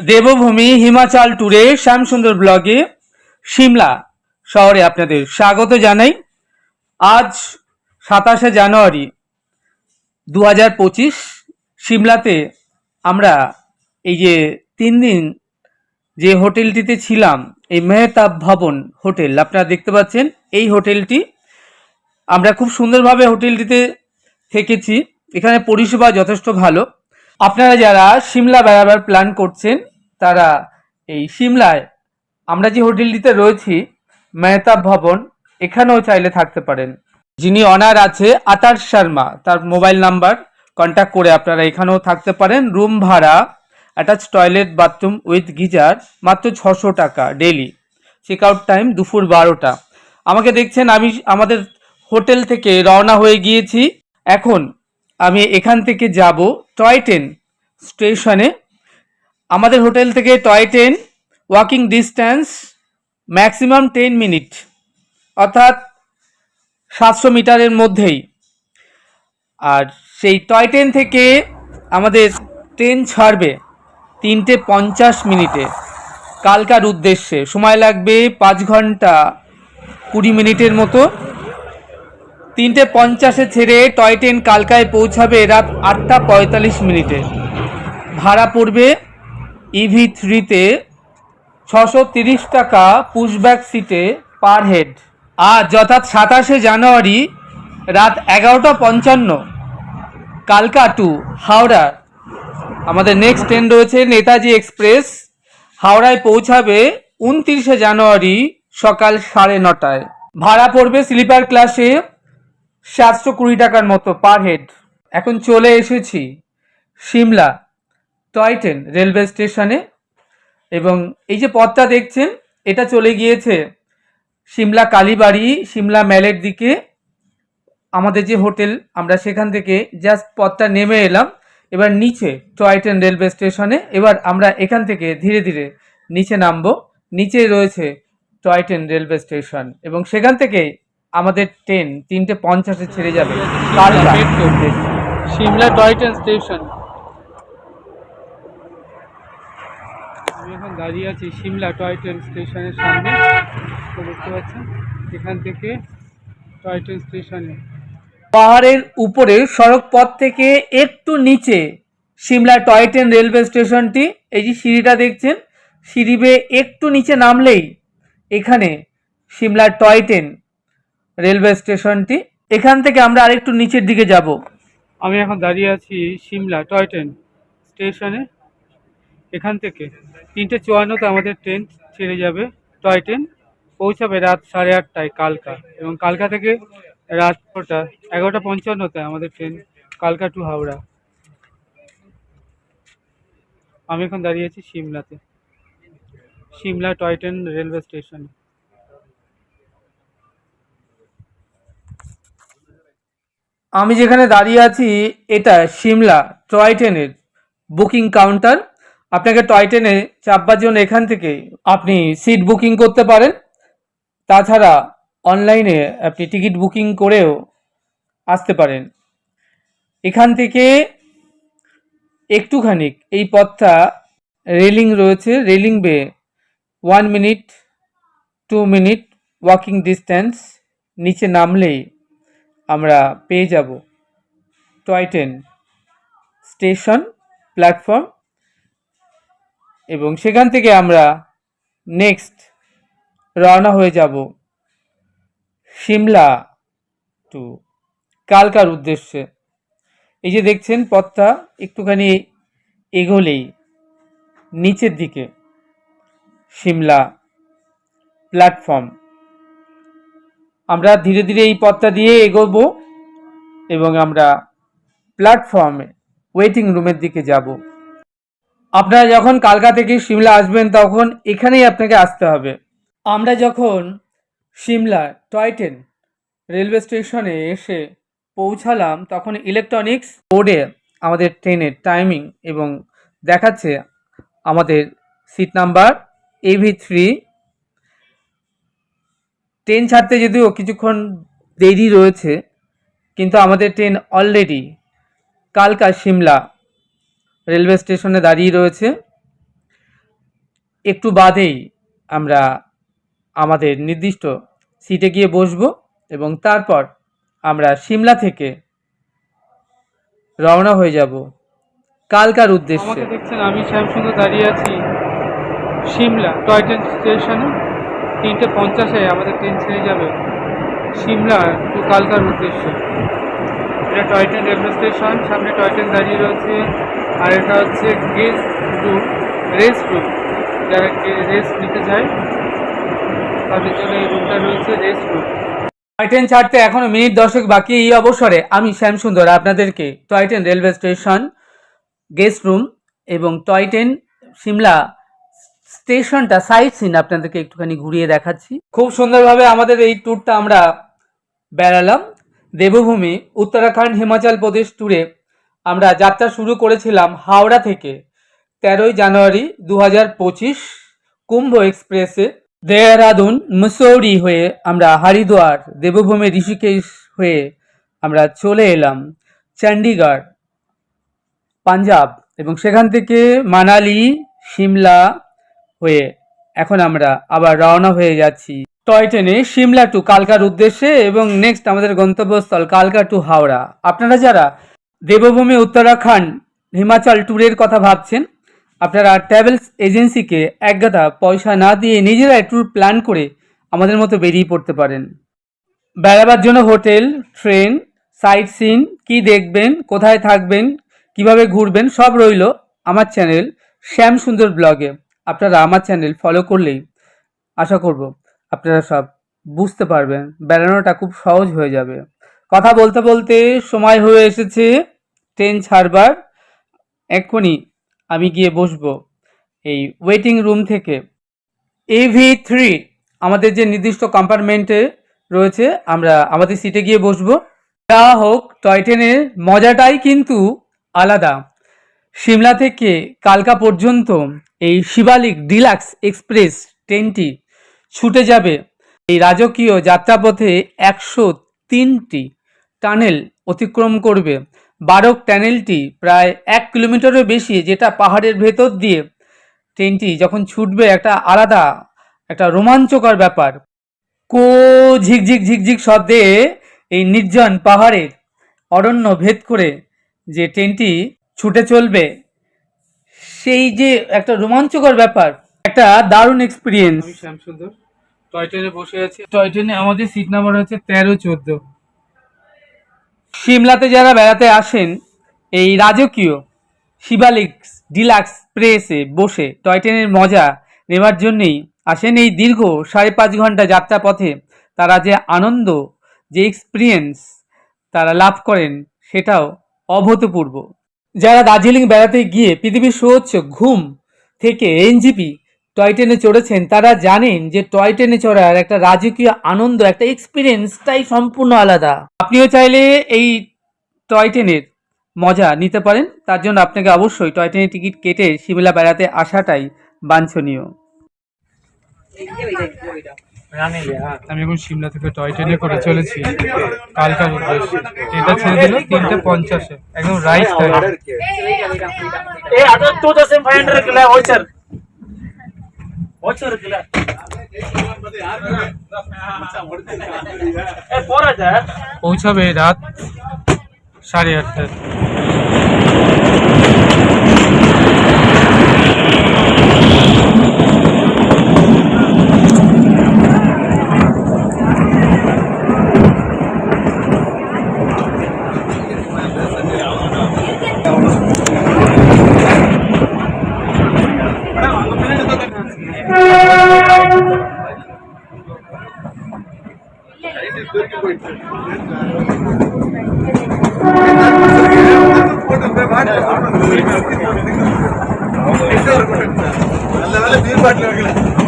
দেবভূমি হিমাচল ট্যুরে শ্যামসুন্দর ব্লগে সিমলা শহরে আপনাদের স্বাগত জানাই। আজ 27 জানুয়ারি 2025 সিমলাতে আমরা এই যে 3 দিন যে হোটেলটিতে ছিলাম, এই মেহতাব ভবন হোটেল আপনারা দেখতে পাচ্ছেন। এই হোটেলটি আমরা খুব সুন্দরভাবে হোটেলটিতে থেকেছি। এখানে পরিষেবা যথেষ্ট ভালো। আপনারা যারা সিমলা বেড়াবার প্ল্যান করছেন তারা এই সিমলায় আমরা যে হোটেলটিতে রয়েছি মেহতাব ভবন, এখানেও চাইলে থাকতে পারেন। যিনি অনার আছে আতার শর্মা, তার মোবাইল নাম্বার কন্ট্যাক্ট করে আপনারা এখানেও থাকতে পারেন। রুম ভাড়া attach toilet bathroom with geyser মাত্র 600 টাকা ডেলি। চেক আউট টাইম দুপুর 12টা। আমাকে দেখছেন আমি আমাদের হোটেল থেকে রওনা হয়ে গিয়েছি। এখন আমি এখান থেকে যাব টয় ট্রেন স্টেশনে। আমাদের হোটেল থেকে toy train walking distance maximum 10 minute, অর্থাৎ 700 মিটারের মধ্যেই। আর সেই টয় ট্রেন থেকে আমাদের ট্রেন ছাড়বে 3:50 কালকার উদ্দেশ্যে। সময় লাগবে 5 ঘন্টা 20 মিনিটের মতো। 3:50 ছেড়ে টয় ট্রেন কালকায় পৌঁছাবে রাত 8:45। ভাড়া পড়বে EV3-তে 630 টাকা পুশব্যাক সিটে পার হেড। আজ অর্থাৎ 27 জানুয়ারি রাত 11:55 কালকা টু হাওড়া আমাদের নেক্সট ট্রেন রয়েছে নেতাজি এক্সপ্রেস। হাওড়ায় পৌঁছাবে 29 জানুয়ারি সকাল 9:30। ভাড়া পড়বে স্লিপার ক্লাসে 720 টাকার মতো পার হেড। এখন চলে এসেছি সিমলা টয় ট্রেন রেলওয়ে স্টেশনে, এবং এই যে পথটা দেখছেন এটা চলে গিয়েছে সিমলা কালীবাড়ি সিমলা ম্যালের দিকে। আমাদের যে হোটেল আমরা সেখান থেকে জাস্ট পথটা নেমে এলাম এবার নিচে টয় ট্রেন রেলওয়ে স্টেশনে। এবার আমরা এখান থেকে ধীরে ধীরে নিচে নামবো। নিচে রয়েছে টয় ট্রেন রেলওয়ে স্টেশন এবং সেখান থেকে আমাদের ট্রেন 3:50 ছেড়ে যাবে কালকা সিমলা টয় ট্রেন স্টেশন। আমি এখন দাঁড়িয়ে আছি সিমলা টয় ট্রেন স্টেশনের সামনে, দেখতে পাচ্ছেন। এখান থেকে টয় ট্রেন স্টেশনে পাহাড়ের উপরে সড়ক পথ থেকে একটু নিচে সিমলা টয় ট্রেন রেলওয়ে স্টেশনটি। এই যে সিঁড়িটা দেখছেন, সিঁড়ি বেয়ে একটু নিচে নামলেই এখানে সিমলা টয় ট্রেন রেলওয়ে স্টেশনটি। এখান থেকে আমরা আরেকটু নিচের দিকে যাব। আমি এখন দাঁড়িয়ে আছি সিমলা টয় ট্রেন স্টেশনে। এখান থেকে 3:54-তে আমাদের ট্রেন ছেড়ে যাবে। টয় ট্রেন পৌঁছাবে রাত 8:30 কালকা, এবং কালকা থেকে রাত 11:55-তে আমাদের ট্রেন কালকা টু হাওড়া। আমি এখন দাঁড়িয়ে আছি সিমলাতে, সিমলা টয় ট্রেন রেলওয়ে স্টেশনে। আমি যেখানে দাঁড়িয়ে আছি এটা সিমলা টয় ট্রেনের বুকিং কাউন্টার। আপনাকে টয় ট্রেনে চাপবার জন্য এখান থেকে আপনি সিট বুকিং করতে পারেন। তাছাড়া অনলাইনে আপনি টিকিট বুকিং করেও আসতে পারেন। এখান থেকে একটুখানি এই পথটা রেলিং রয়েছে, রেলিং বেয়ে 1 মিনিট 2 মিনিট ওয়াকিং ডিস্ট্যান্স নিচে নামলেই আমরা পেয়ে যাব টয় ট্রেন স্টেশন প্ল্যাটফর্ম, এবং সেখান থেকে আমরা নেক্সট রওনা হয়ে যাব সিমলা টু কালকার উদ্দেশ্যে। এই যে দেখছেন পথটা একটুখানি এগোলেই নিচের দিকে সিমলা প্ল্যাটফর্ম। আমরা ধীরে ধীরে এই পথটা দিয়ে এগোবো এবং আমরা প্ল্যাটফর্মে ওয়েটিং রুমের দিকে যাব। আপনারা যখন কালকা থেকে সিমলা আসবেন তখন এখানেই আপনাকে আসতে হবে। আমরা যখন সিমলা টয় ট্রেন রেলওয়ে স্টেশনে এসে পৌঁছালাম তখন ইলেকট্রনিক্স বোর্ডে আমাদের ট্রেনের টাইমিং এবং দেখাচ্ছে আমাদের সিট নাম্বার EV3। ট্রেন ছাড়তে যদিও কিছুক্ষণ দেরি রয়েছে, কিন্তু আমাদের ট্রেন অলরেডি কালকা সিমলা রেলওয়ে স্টেশনে দাঁড়িয়ে রয়েছে। একটু বাদেই আমরা আমাদের নির্দিষ্ট সিটে গিয়ে বসবো এবং তারপর আমরা সিমলা থেকে রওনা হয়ে যাব কালকার উদ্দেশ্যে। আমাকে দেখছেন আমি শ্যামসুন্দর দাঁড়িয়ে আছি সিমলা টয় ট্রেন স্টেশনে। 3:50 আমাদের ট্রেন ছেড়ে যাবে সিমলা টু কালকার উদ্দেশ্যে। এটা টয় ট্রেন রেলওয়ে স্টেশন, সামনে টয় ট্রেন দাঁড়িয়ে রয়েছে। আর এটা হচ্ছে গেস্ট রুম, রেস্ট রুম। যারা রেস্ট নিতে চায় তাদের জন্য এই রুমটা রয়েছে, রেস্ট রুম। টয় ট্রেন ছাড়তে এখনো মিনিট 10 বাকি। এই অবসরে আমি শ্যামসুন্দর আপনাদেরকে toy train railway station, guest room এবং টয় ট্রেন সিমলা স্টেশনটা সাইট সিন আপনাদেরকে একটুখানি ঘুরিয়ে দেখাচ্ছি। খুব সুন্দরভাবে আমাদের এই ট্যুরটা আমরা বেড়ালাম। দেবভূমি উত্তরাখণ্ড হিমাচল প্রদেশ ট্যুরে আমরা যাত্রা শুরু করেছিলাম হাওড়া থেকে 13 জানুয়ারি 2025 কুম্ভ এক্সপ্রেসে। দেহরাদুন মুসৌরি হয়ে আমরা হরিদ্বার, দেবভূমি ঋষিকেশ হয়ে আমরা চলে এলাম চণ্ডীগড় পাঞ্জাব এবং সেখান থেকে মানালি সিমলা হয়ে এখন আমরা আবার রওনা হয়ে যাচ্ছি টয় ট্রেনে সিমলা টু কালকার উদ্দেশ্যে এবং নেক্সট আমাদের গন্তব্যস্থল কালকা টু হাওড়া। আপনারা যারা দেবভূমি উত্তরাখণ্ড হিমাচল ট্যুরের কথা ভাবছেন, আপনারা ট্রাভেলস এজেন্সিকে একগাদা পয়সা না দিয়ে নিজেরাই ট্যুর প্ল্যান করে আমাদের মতো বেরিয়ে পড়তে পারেন। বেড়াবার জন্য হোটেল, ট্রেন, সাইট সিন, কী দেখবেন, কোথায় থাকবেন, কিভাবে ঘুরবেন সব রইল আমার চ্যানেল শ্যামসুন্দর ব্লগে। আপনারা আমার চ্যানেল ফলো করলেই আশা করব আপনারা সব বুঝতে পারবেন, বেড়ানোটা খুব সহজ হয়ে যাবে। কথা বলতে বলতে সময় হয়ে এসেছে ট্রেন ছাড়বার। এক্ষুনি আমি গিয়ে বসবো এই ওয়েটিং রুম থেকে। AV3 আমাদের যে নির্দিষ্ট কম্পার্টমেন্টে রয়েছে, আমরা আমাদের সিটে গিয়ে বসবো। যা হোক, টয় ট্রেনের মজাটাই কিন্তু আলাদা। সিমলা থেকে কালকা পর্যন্ত এই শিবালিক ডিলাক্স এক্সপ্রেস ট্রেনটি ছুটে যাবে। এই রাজকীয় যাত্রাপথে 103টি টানেল অতিক্রম করবে। 12 টানেলটি প্রায় 1 কিলোমিটারের বেশি, যেটা পাহাড়ের ভেতর দিয়ে ট্রেনটি যখন ছুটবে একটা আলাদা একটা রোমাঞ্চকর ব্যাপার। ঝিকঝিক ঝিকঝিক শব্দে এই নির্জন পাহাড়ের অরণ্য ভেদ করে যে ট্রেনটি ছুটে চলবে, সেই যে একটা রোমাঞ্চকর ব্যাপার, একটা দারুণ এক্সপিরিয়েন্স। আমি শ্যামসুন্দর টয় ট্রেনে বসে আছি। টয় ট্রেনে আমাদের সিট নাম্বার হচ্ছে 13-14। সিমলাতে যারা বেড়াতে আসেন এই রাজকীয় শিবালিক ডিলাক্স এক্সপ্রেসে বসে টয় ট্রেনের মজা নেবার জন্যেই আসেন। এই দীর্ঘ 5.5 ঘন্টা যাত্রা পথে তারা যে আনন্দ, যে এক্সপিরিয়েন্স তারা লাভ করেন সেটাও অভূতপূর্ব। যারা দার্জিলিং বেড়াতে গিয়ে পৃথিবীর সুউচ্চ ঘুম থেকে NGP টয় ট্রেনে চড়েছেন তারা জানেন যে টয় ট্রেনে চড়ার একটা রাজকীয় আনন্দ, একটা এক্সপিরিয়েন্সটাই সম্পূর্ণ আলাদা। আপনিও চাইলে এই টয় ট্রেনের মজা নিতে পারেন। তার জন্য আপনাকে অবশ্যই টয় ট্রেনের টিকিট কেটে সিমলা বেড়াতে আসাটাই বাঞ্ছনীয়। আমি এখন সিমলা থেকে টয় ট্রেনে করে চলেছি কালকার উদ্দেশ্যে। ট্রেনটা ছেড়ে দিল 3:50, একদম রাইট টাইম। পৌঁছাবে রাত 8:30। நல்ல வேலை பீர் பாட்டில் வைக்கல.